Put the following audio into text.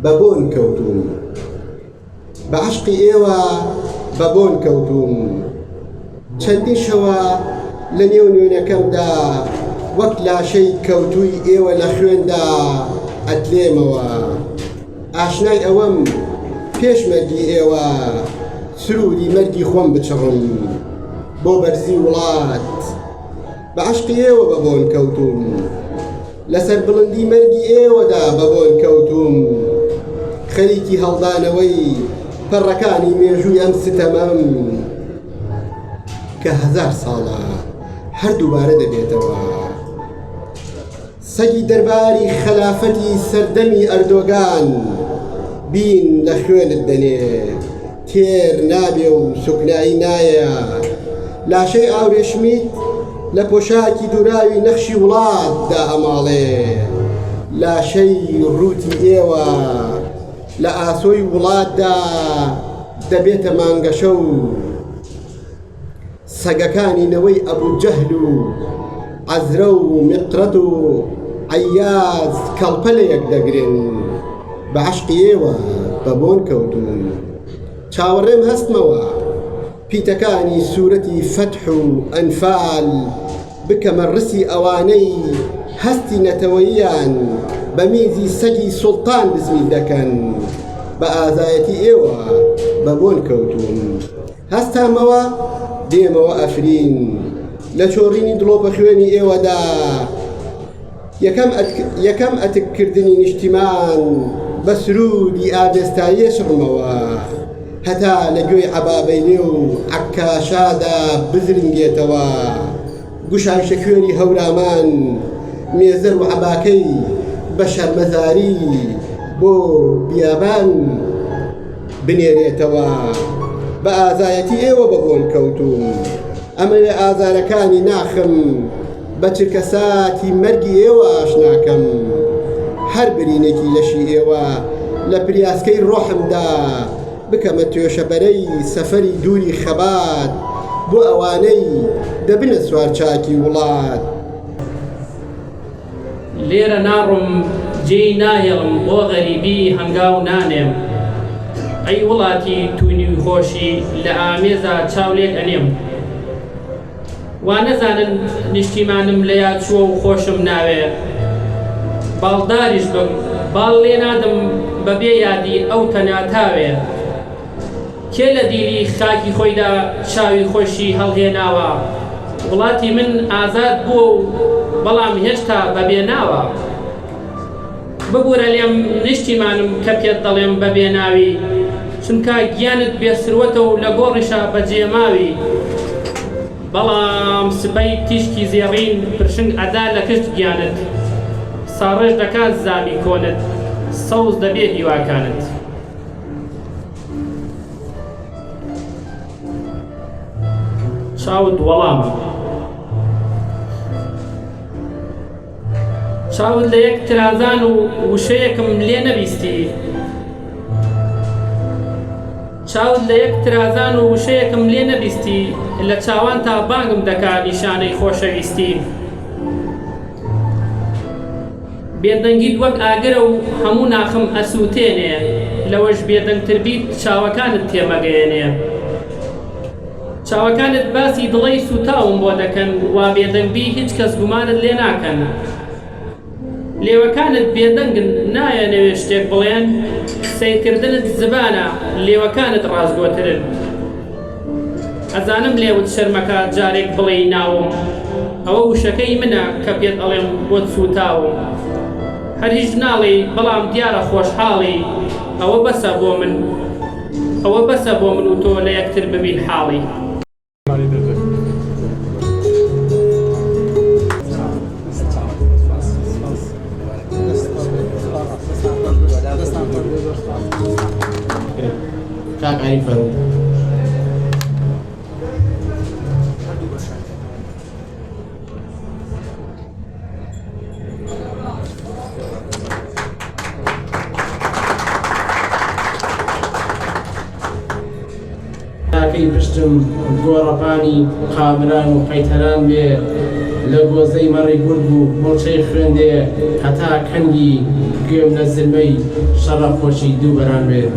ببون كوتوم بعشقي إيوة ببون كوتوم چەندین شەوە لە نێو نوێنەکەمدا وەک لاشەی کەوتووی ئێوە لە خوێندا ئەتلێمەوە ئاشنای ئەوەم پێش مەرگی ئێوە سروودی مەرگی خۆم بچڕم بۆ بەرزی وڵات بە عەشقی ئێوە بەبۆن کەوتوم لەسەر بڵندی مەرگی ئێوەدا بەبۆن کەوتوم خەریکی هەڵدانەوەی پەڕەکانی مێژووی ئەم ستەمەم کە هەزار ساڵە هەر دووبارە دەبێتەوە سەگی دەرباری خەلافەتی سەردەمی ئەردۆگان بین لە خوێنت دەنێ تێر نابێ و سوکنایی نایە لاشەی ئاورێشمیت لە پۆشاکی دووراوی نەخشی وڵاتدا ئەماڵێ لاشەی ڕووتی ئێوە لە ئاسۆی وڵاتدا دەبێتە مانگەشە و سەگەکانی نەوەی ئەبوو جەهل و عەزرە و میقرەت و عەیاز کەڵپەلەیەک دەگرن بە عەشقی ئێوە بەبۆن کەوتوون چاوەڕێم هەستمەوە پیتەکانی سوورەتی فەتح و ئەنفال بکەمە ڕسی ئەوانەی هەستی نەتەوەییان بە میزی سەگی سوڵتان بزمی دەکەن بە ئازایەتی ئێوە بەبۆن کەوتوون هەستامەوە دێمەوە ئەفرین لە چۆڕینی دڵۆپە خوێنی ئێوەدا یەکەم ئەتککردنی نیشتیمان بە سرودی ئاوێستاییە شڕمەوە هەتا لە گوێی عەبابەیلێ و عەکاشادا بزرنگێتەوە گوشایشە خوێنی هەورامان مێزەر و عەباکەی بە شەرمەزاری بۆ بیابان بنێرێتەوە بە ئازایەتی ئێوە بەبۆن کەوتوم ئەمەوێ ئازارەکانی ناخم بە چرکەساتی مەرگی ئێوە ئاشناکەم هەر برینێکی لەشی ئێوە لە پریاسکەی ڕۆحمدا بکەمە توێشەبەرەی سەفەری دووری خەبات بۆ ئەوانەی دەبنە سوارچاکی وڵات لێرە ناڕۆم جێی ناهێڵم بۆ غەریبی هەنگاو نانێم ئەی وڵاتی توونی و خۆشی لە ئامێزا چاولێک ئەنێم وا نەزانن نیشتیمانم لە یاد چووە و خۆشم ناوێ باڵداریش بم باڵ لێ نادم بەبێ یادی ئەو تەناتاوێ کێ لە دیلی خاکی خۆیدا چاوی خۆشی هەڵهێناوە وڵاتی من ئازاد بووە و بەڵام هێشتا بەبێ ناوە ببوورە لێم نیشتیمانم کە پێت دەڵێم بەبێ ناوی چونکە گیانت بێسروەتە و لە گۆڕیشە بەجێماوی بەڵام سبەی تیشکی زێڕین پرشنگ ئەدا لە کشت گیانت ساڕێژ دەکات زامی کۆنت سەوز دەبێ هیواکانت چاوت وەڵامە چاوت لە یەک ترازان و وشەیەکم لێ نەبیستی چاوت لە یەک ترازان و وشەیەکم لێ نەبیستی لە چاوان تا بانگم دەکا نیشانەی خۆشەویستی بێدەنگیت وەک ئاگرە و هەموو ناخم ئەسووتێنێ لەوەش بێدەنگتر بیت چاوەکانت تێمەگەیەنێ چاوەکانت باسی دڵەی سوتاوم بۆ دەکەن وا بێدەنگبی هیچ کەس گومانت لێ ناکەن لێوەکانت بێدەنگن نایە نەوێ شتێک بڵێن سیرکردنت زبانە لێوەکانت ڕازگۆترن ئەزانم لێوت شەرمەکە جارێک بڵێ ناوم ئەوە وشەکەی منە کە پێت ئەڵێم بۆت سوتاوم هەر هیچ ناڵێ بەڵام دیارە خۆشحاڵی ئەوە بەسە بۆ من و تۆ لە یەکتر ببین حاڵی کاک عەلی فەرموو کاکەی پشتم گۆڕەپانی قابران و قەیتەران بێ لە گۆزەی مەڕی گورگ و مۆچەی خوێندێ هەتا کەنگی گوێم لە زلمەی شەڕە خۆشی دوو بەران بێت.